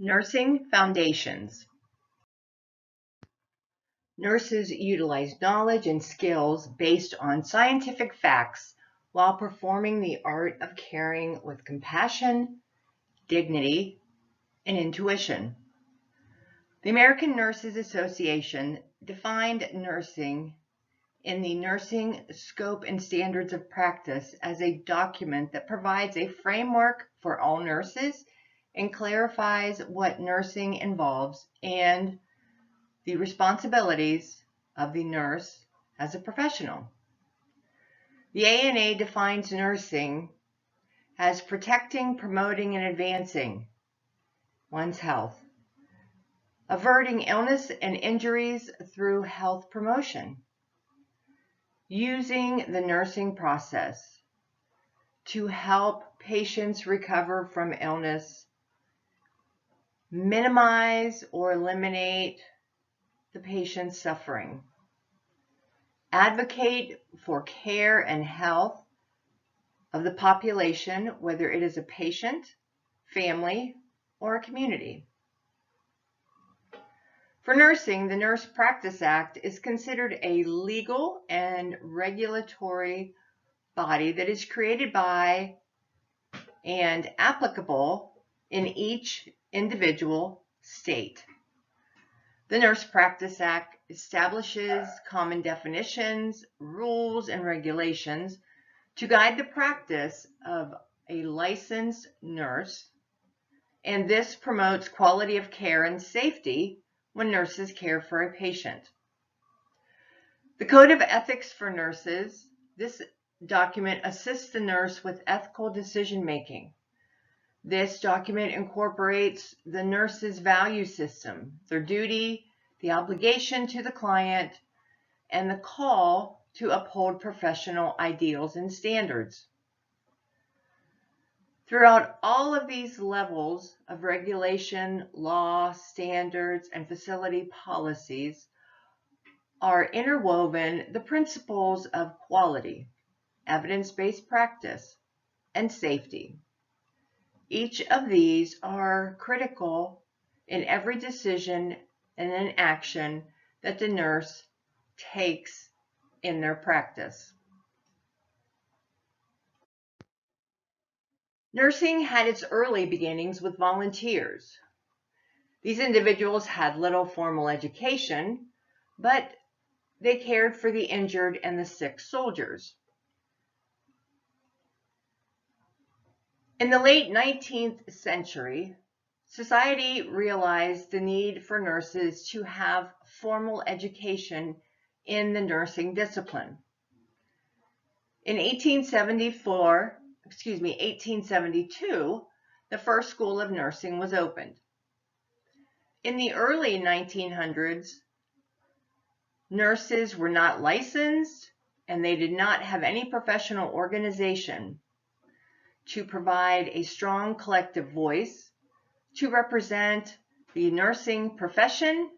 Nursing foundations. Nurses utilize knowledge and skills based on scientific facts while performing the art of caring with compassion, dignity, and intuition. The American Nurses Association defined nursing in the Nursing Scope and Standards of Practice as a document that provides a framework for all nurses and clarifies what nursing involves and the responsibilities of the nurse as a professional. The ANA defines nursing as protecting, promoting, and advancing one's health, averting illness and injuries through health promotion, using the nursing process to help patients recover from illness, minimize or eliminate the patient's suffering, advocate for care and health of the population, whether it is a patient, family, or a community. For nursing, the Nurse Practice Act is considered a legal and regulatory body that is created by and applicable in each individual state. The Nurse Practice Act establishes common definitions, rules, and regulations to guide the practice of a licensed nurse, and this promotes quality of care and safety when nurses care for a patient. The Code of Ethics for Nurses, this document assists the nurse with ethical decision making. This document incorporates the nurse's value system, their duty, the obligation to the client, and the call to uphold professional ideals and standards. Throughout all of these levels of regulation, law, standards, and facility policies are interwoven the principles of quality, evidence-based practice, and safety. Each of these are critical in every decision and an action that the nurse takes in their practice. Nursing had its early beginnings with volunteers. These individuals had little formal education, but they cared for the injured and the sick soldiers. In the late 19th century, society realized the need for nurses to have formal education in the nursing discipline. In 1872, the first school of nursing was opened. In the early 1900s, nurses were not licensed and they did not have any professional organization to provide a strong collective voice to represent the nursing profession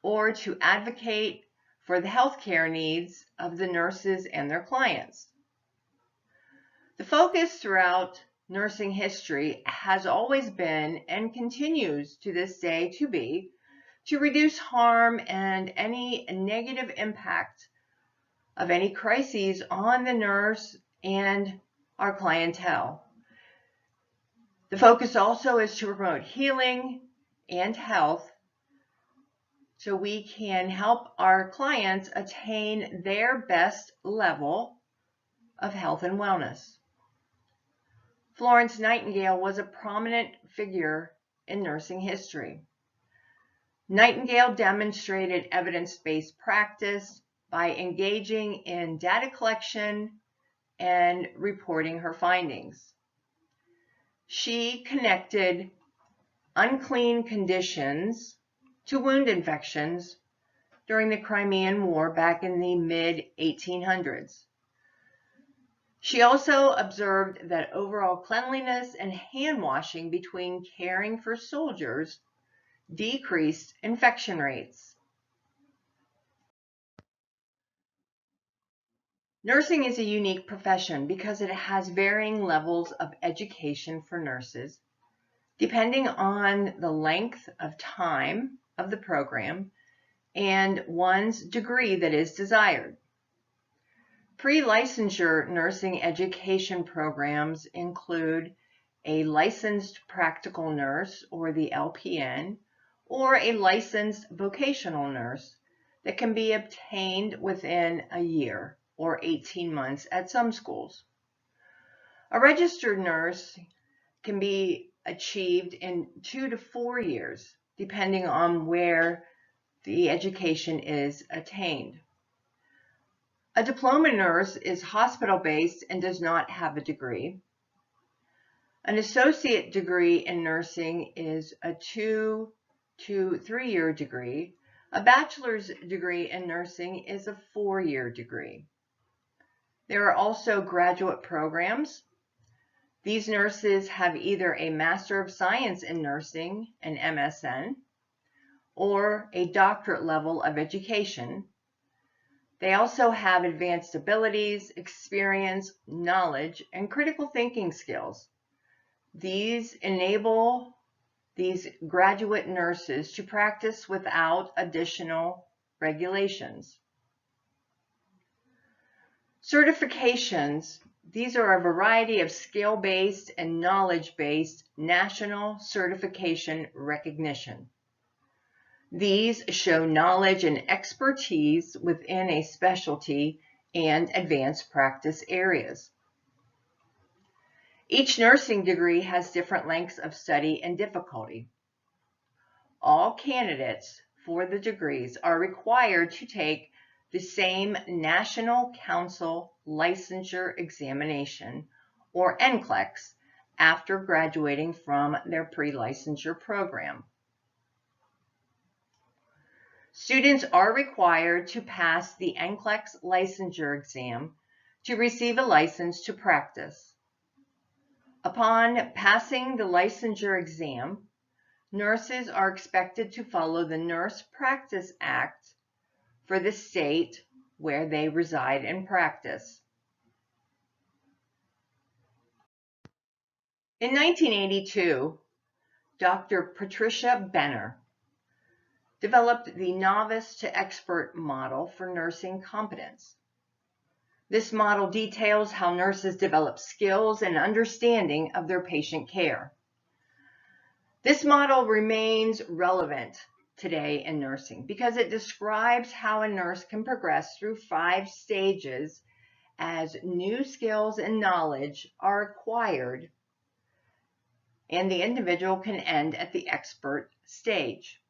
or to advocate for the healthcare needs of the nurses and their clients. The focus throughout nursing history has always been and continues to this day to be to reduce harm and any negative impact of any crises on the nurse and our clientele. The focus also is to promote healing and health so we can help our clients attain their best level of health and wellness. Florence Nightingale was a prominent figure in nursing history. Nightingale demonstrated evidence-based practice by engaging in data collection and reporting her findings. She connected unclean conditions to wound infections during the Crimean War back in the mid-1800s. She also observed that overall cleanliness and hand washing between caring for soldiers decreased infection rates. Nursing is a unique profession because it has varying levels of education for nurses, depending on the length of time of the program and one's degree that is desired. Pre-licensure nursing education programs include a licensed practical nurse, or the LPN, or a licensed vocational nurse that can be obtained within a year or 18 months at some schools. A registered nurse can be achieved in 2 to 4 years, depending on where the education is attained. A diploma nurse is hospital-based and does not have a degree. An associate degree in nursing is a 2 to 3 year degree. A bachelor's degree in nursing is a 4-year degree. There are also graduate programs. These nurses have either a Master of Science in Nursing, an MSN, or a doctorate level of education. They also have advanced abilities, experience, knowledge, and critical thinking skills. These enable these graduate nurses to practice without additional regulations. Certifications. These are a variety of skill-based and knowledge-based national certification recognition. These show knowledge and expertise within a specialty and advanced practice areas. Each nursing degree has different lengths of study and difficulty. All candidates for the degrees are required to take the same National Council Licensure Examination, or NCLEX, after graduating from their pre-licensure program. Students are required to pass the NCLEX licensure exam to receive a license to practice. Upon passing the licensure exam, nurses are expected to follow the Nurse Practice Act for the state where they reside and practice. In 1982, Dr. Patricia Benner developed the novice to expert model for nursing competence. This model details how nurses develop skills and understanding of their patient care. This model remains relevant today in nursing because it describes how a nurse can progress through 5 stages as new skills and knowledge are acquired, and the individual can end at the expert stage.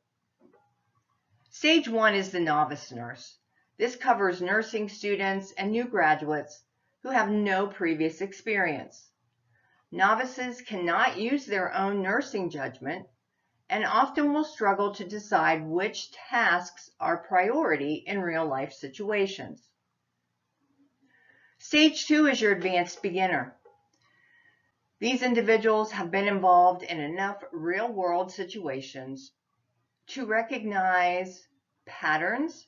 Stage 1 is the novice nurse. This covers nursing students and new graduates who have no previous experience. Novices cannot use their own nursing judgment and often will struggle to decide which tasks are priority in real-life situations. Stage 2 is your advanced beginner. These individuals have been involved in enough real-world situations to recognize patterns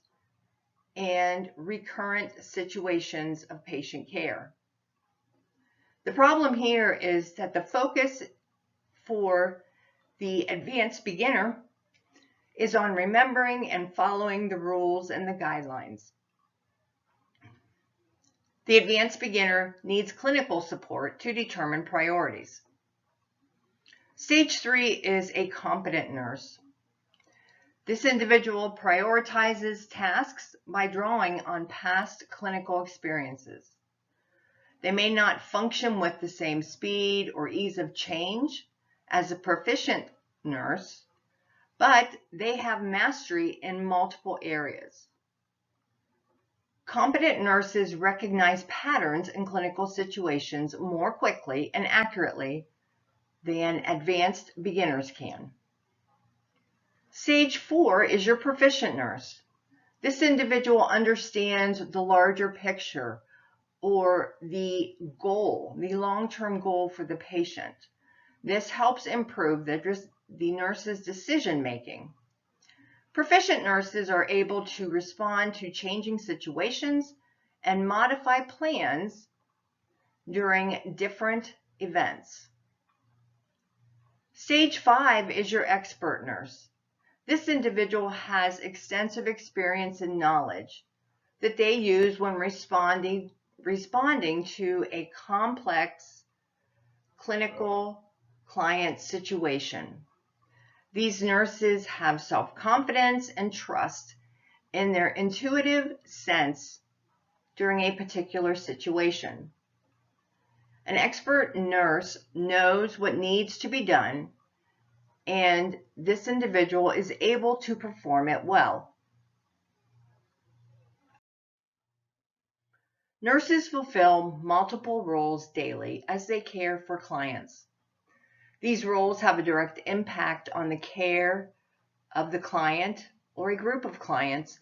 and recurrent situations of patient care. The problem here is that the focus for the advanced beginner is on remembering and following the rules and the guidelines. The advanced beginner needs clinical support to determine priorities. Stage 3 is a competent nurse. This individual prioritizes tasks by drawing on past clinical experiences. They may not function with the same speed or ease of change as a proficient nurse, but they have mastery in multiple areas. Competent nurses recognize patterns in clinical situations more quickly and accurately than advanced beginners can. Stage 4 is your proficient nurse. This individual understands the larger picture, or the goal, the long-term goal for the patient. This helps improve the nurse's decision-making. Proficient nurses are able to respond to changing situations and modify plans during different events. Stage 5 is your expert nurse. This individual has extensive experience and knowledge that they use when responding to a complex clinical client situation. These nurses have self-confidence and trust in their intuitive sense during a particular situation. An expert nurse knows what needs to be done, and this individual is able to perform it well. Nurses fulfill multiple roles daily as they care for clients. These roles have a direct impact on the care of the client or a group of clients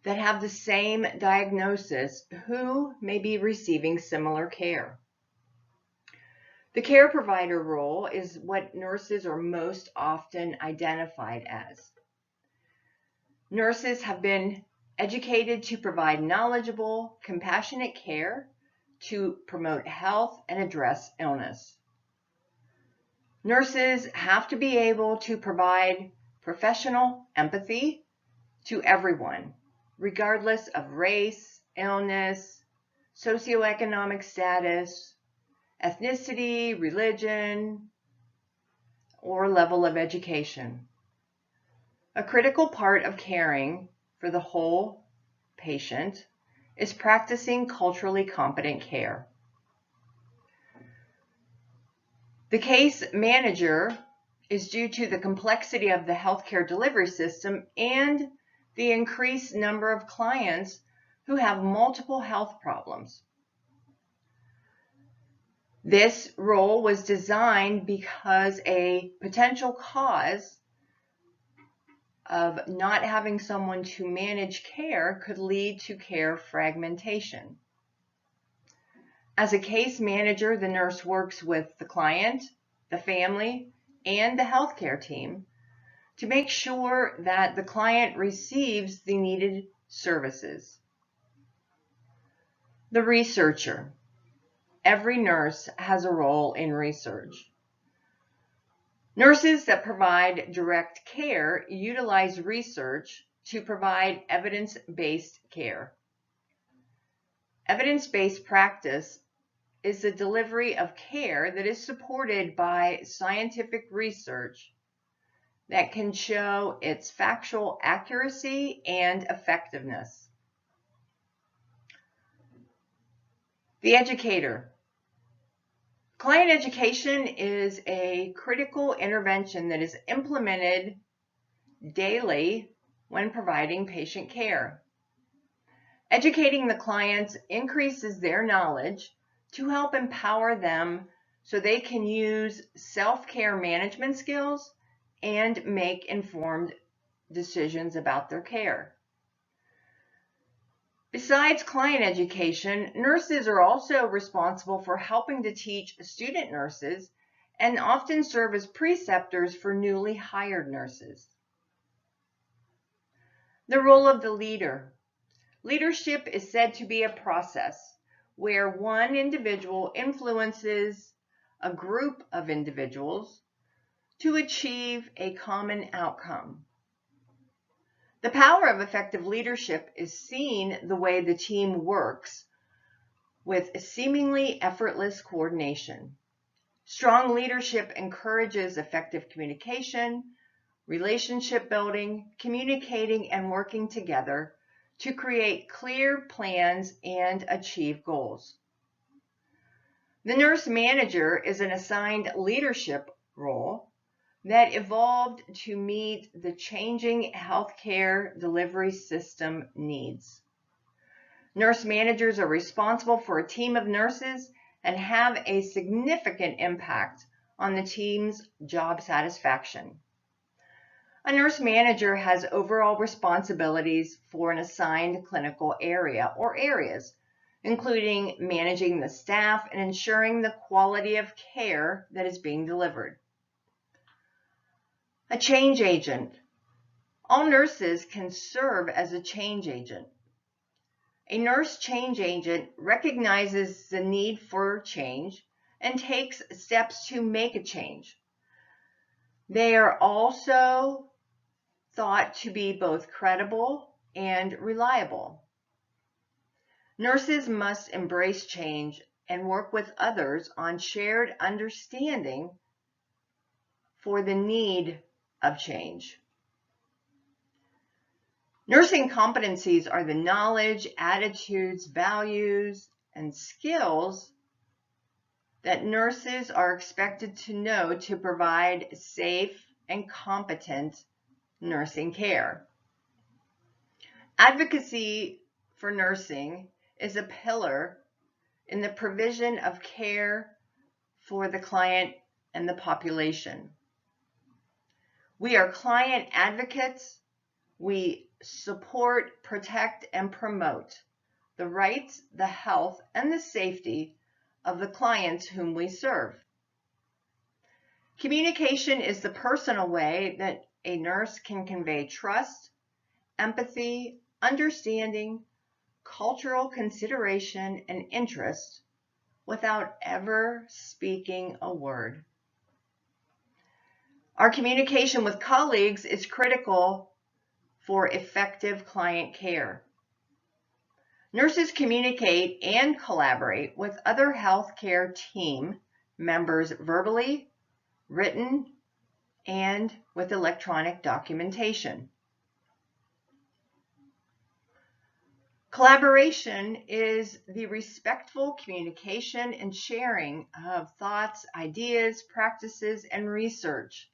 that have the same diagnosis who may be receiving similar care. The care provider role is what nurses are most often identified as. Nurses have been educated to provide knowledgeable, compassionate care to promote health and address illness. Nurses have to be able to provide professional empathy to everyone, regardless of race, illness, socioeconomic status, ethnicity, religion, or level of education. A critical part of caring for the whole patient is practicing culturally competent care. The case manager is due to the complexity of the healthcare delivery system and the increased number of clients who have multiple health problems. This role was designed because a potential cause of not having someone to manage care could lead to care fragmentation. As a case manager, the nurse works with the client, the family, and the healthcare team to make sure that the client receives the needed services. The researcher. Every nurse has a role in research. Nurses that provide direct care utilize research to provide evidence-based care. Evidence-based practice is the delivery of care that is supported by scientific research that can show its factual accuracy and effectiveness. The educator. Client education is a critical intervention that is implemented daily when providing patient care. Educating the clients increases their knowledge to help empower them so they can use self-care management skills and make informed decisions about their care. Besides client education, nurses are also responsible for helping to teach student nurses and often serve as preceptors for newly hired nurses. The role of the leader. Leadership is said to be a process where one individual influences a group of individuals to achieve a common outcome. The power of effective leadership is seen the way the team works with seemingly effortless coordination. Strong leadership encourages effective communication, relationship building, communicating, and working together to create clear plans and achieve goals. The nurse manager is an assigned leadership role that evolved to meet the changing healthcare delivery system needs. Nurse managers are responsible for a team of nurses and have a significant impact on the team's job satisfaction. A nurse manager has overall responsibilities for an assigned clinical area or areas, including managing the staff and ensuring the quality of care that is being delivered. A change agent. All nurses can serve as a change agent. A nurse change agent recognizes the need for change and takes steps to make a change. They are also thought to be both credible and reliable. Nurses must embrace change and work with others on shared understanding for the need of change. Nursing competencies are the knowledge, attitudes, values, and skills that nurses are expected to know to provide safe and competent nursing care. Advocacy for nursing is a pillar in the provision of care for the client and the population. We are client advocates. We support, protect, and promote the rights, the health, and the safety of the clients whom we serve. Communication is the personal way that a nurse can convey trust, empathy, understanding, cultural consideration, and interest without ever speaking a word. Our communication with colleagues is critical for effective client care. Nurses communicate and collaborate with other healthcare team members verbally, written, and with electronic documentation. Collaboration is the respectful communication and sharing of thoughts, ideas, practices, and research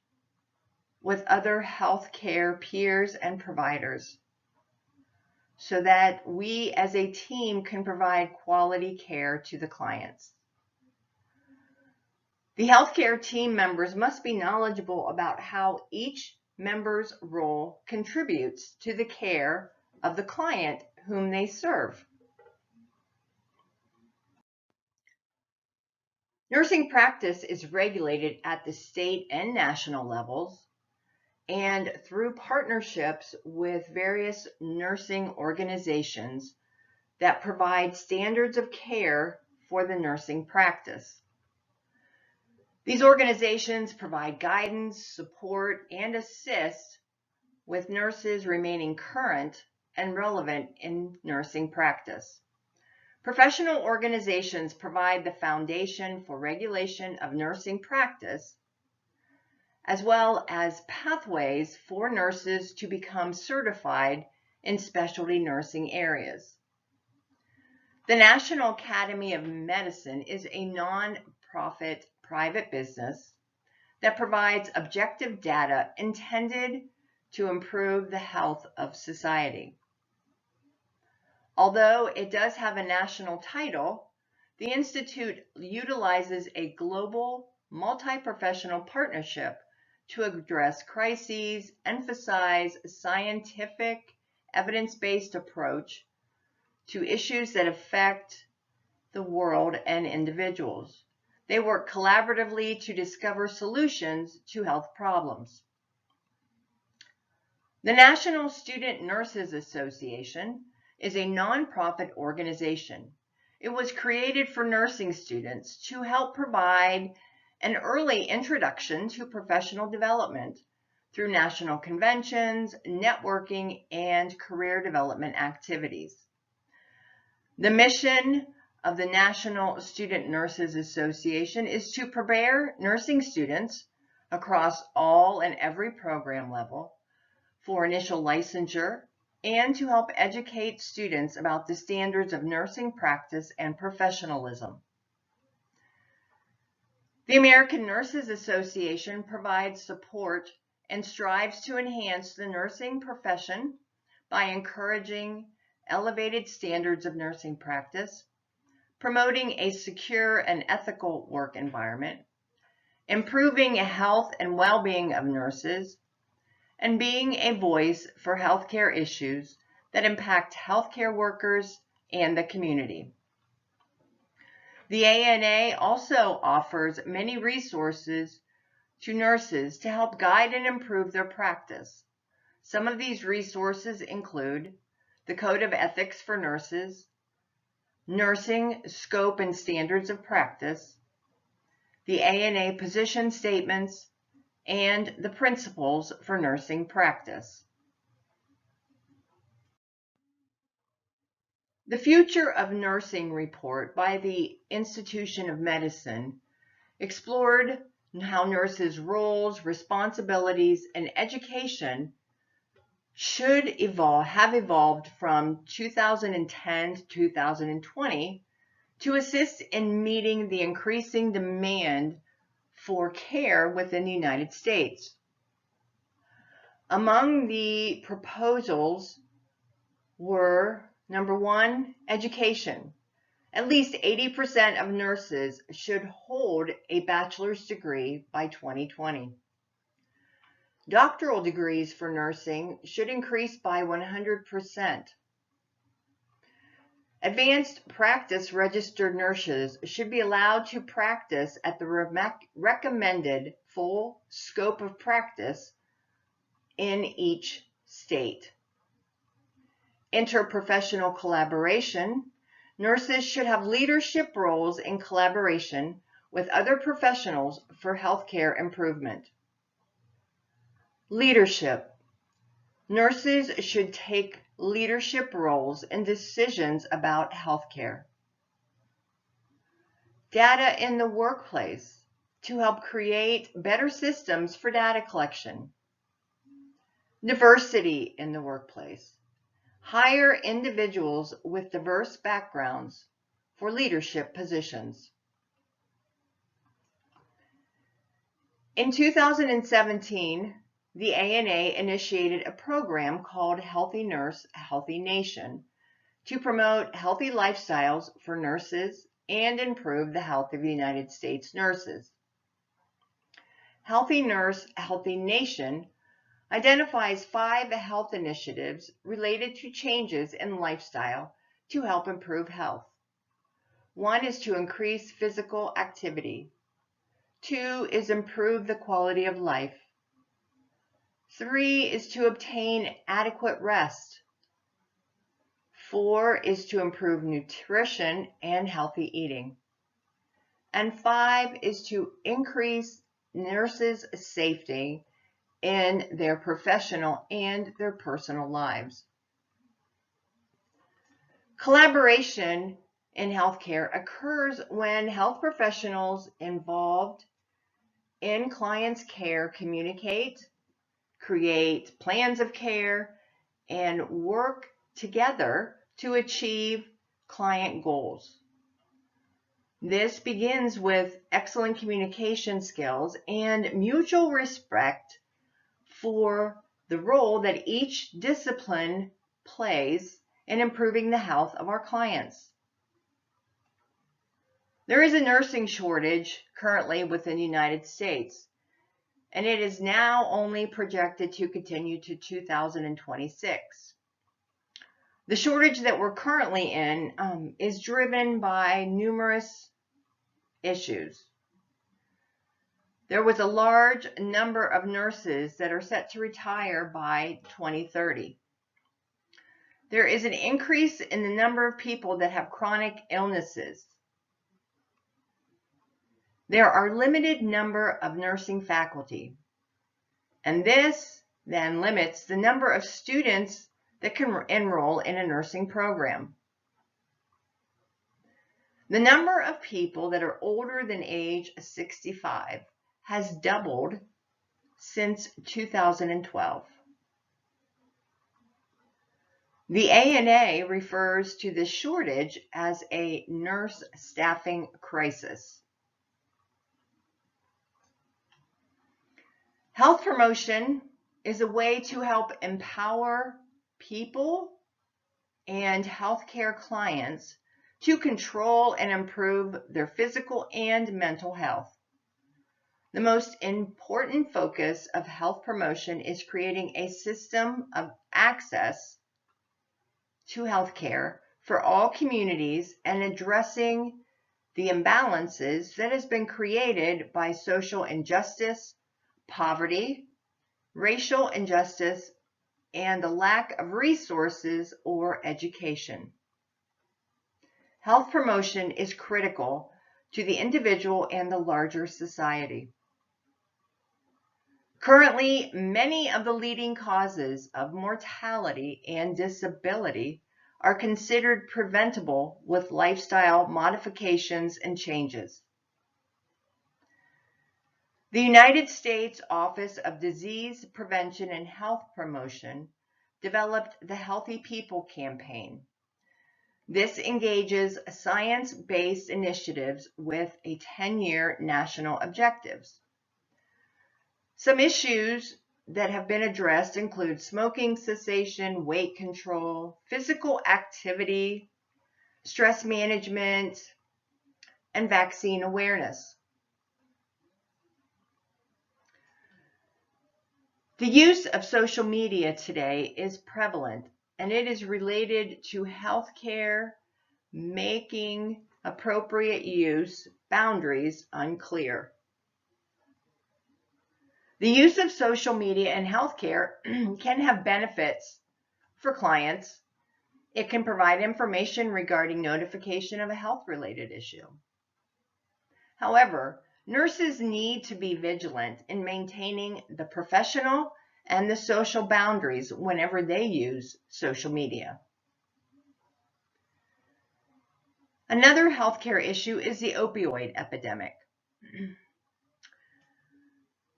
with other healthcare peers and providers, so that we as a team can provide quality care to the clients. The healthcare team members must be knowledgeable about how each member's role contributes to the care of the client whom they serve. Nursing practice is regulated at the state and national levels and through partnerships with various nursing organizations that provide standards of care for the nursing practice. These organizations provide guidance, support, and assist with nurses remaining current and relevant in nursing practice. Professional organizations provide the foundation for regulation of nursing practice, as well as pathways for nurses to become certified in specialty nursing areas. The National Academy of Medicine is a non-profit private business that provides objective data intended to improve the health of society. Although it does have a national title, the Institute utilizes a global, multi-professional partnership to address crises, emphasize a scientific, evidence-based approach to issues that affect the world and individuals. They work collaboratively to discover solutions to health problems. The National Student Nurses Association is a nonprofit organization. It was created for nursing students to help provide an early introduction to professional development through national conventions, networking, and career development activities. The mission of the National Student Nurses Association is to prepare nursing students across all and every program level for initial licensure and to help educate students about the standards of nursing practice and professionalism. The American Nurses Association provides support and strives to enhance the nursing profession by encouraging elevated standards of nursing practice, promoting a secure and ethical work environment, improving health and well-being of nurses, and being a voice for healthcare issues that impact healthcare workers and the community. The ANA also offers many resources to nurses to help guide and improve their practice. Some of these resources include the Code of Ethics for Nurses, Nursing Scope and Standards of Practice, the ANA Position Statements, and the principles for nursing practice. The Future of Nursing report by the Institution of Medicine explored how nurses' roles, responsibilities, and education should have evolved from 2010 to 2020 to assist in meeting the increasing demand for care within the United States. Among the proposals were, number one, education. At least 80% of nurses should hold a bachelor's degree by 2020. Doctoral degrees for nursing should increase by 100%. Advanced practice registered nurses should be allowed to practice at the recommended full scope of practice in each state. Interprofessional collaboration. Nurses should have leadership roles in collaboration with other professionals for healthcare improvement. Leadership. Nurses should take leadership roles in decisions about healthcare. Data in the workplace to help create better systems for data collection. Diversity in the workplace. Hire individuals with diverse backgrounds for leadership positions. In 2017, the ANA initiated a program called Healthy Nurse, Healthy Nation to promote healthy lifestyles for nurses and improve the health of the United States nurses. Healthy Nurse, Healthy Nation identifies 5 health initiatives related to changes in lifestyle to help improve health. 1 is to increase physical activity. 2 is improve the quality of life. 3 is to obtain adequate rest. 4 is to improve nutrition and healthy eating. And 5 is to increase nurses' safety in their professional and their personal lives. Collaboration in healthcare occurs when health professionals involved in clients' care communicate, create plans of care, and work together to achieve client goals. This begins with excellent communication skills and mutual respect for the role that each discipline plays in improving the health of our clients. There is a nursing shortage currently within the United States, and it is now only projected to continue to 2026. The shortage that we're currently in is driven by numerous issues. There was a large number of nurses that are set to retire by 2030. There is an increase in the number of people that have chronic illnesses. There are limited number of nursing faculty, and this then limits the number of students that can enroll in a nursing program. The number of people that are older than age 65 has doubled since 2012. The ANA refers to this shortage as a nurse staffing crisis. Health promotion is a way to help empower people and healthcare clients to control and improve their physical and mental health. The most important focus of health promotion is creating a system of access to healthcare for all communities and addressing the imbalances that has been created by social injustice, poverty, racial injustice, and the lack of resources or education. Health promotion is critical to the individual and the larger society. Currently, many of the leading causes of mortality and disability are considered preventable with lifestyle modifications and changes. The United States Office of Disease Prevention and Health Promotion developed the Healthy People campaign. This engages science-based initiatives with a 10-year national objectives. Some issues that have been addressed include smoking cessation, weight control, physical activity, stress management, and vaccine awareness. The use of social media today is prevalent, and it is related to healthcare, making appropriate use boundaries unclear. The use of social media in healthcare can have benefits for clients. It can provide information regarding notification of a health-related issue. However, nurses need to be vigilant in maintaining the professional and the social boundaries whenever they use social media. Another healthcare issue is the opioid epidemic.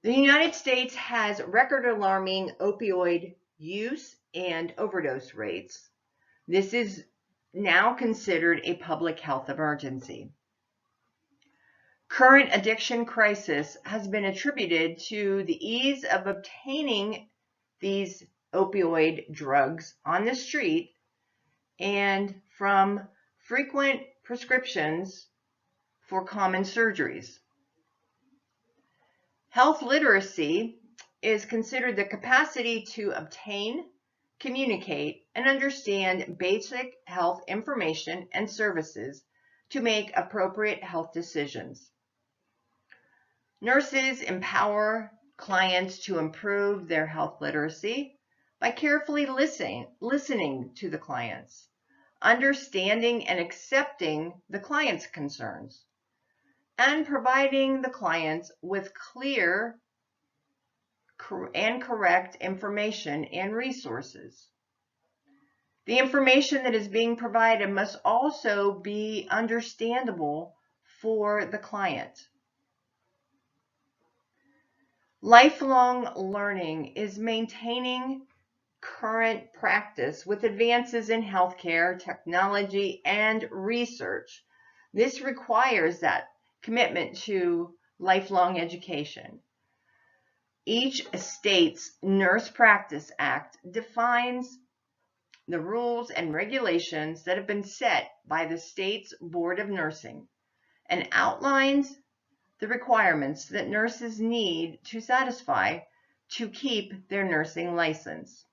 The United States has record alarming opioid use and overdose rates. This is now considered a public health emergency. Current addiction crisis has been attributed to the ease of obtaining these opioid drugs on the street and from frequent prescriptions for common surgeries. Health literacy is considered the capacity to obtain, communicate, and understand basic health information and services to make appropriate health decisions. Nurses empower clients to improve their health literacy by carefully listening to the clients, understanding and accepting the client's concerns, and providing the clients with clear and correct information and resources. The information that is being provided must also be understandable for the client. Lifelong learning is maintaining current practice with advances in healthcare, technology, and research. This requires that commitment to lifelong education. Each state's Nurse Practice Act defines the rules and regulations that have been set by the state's Board of Nursing and outlines the requirements that nurses need to satisfy to keep their nursing license.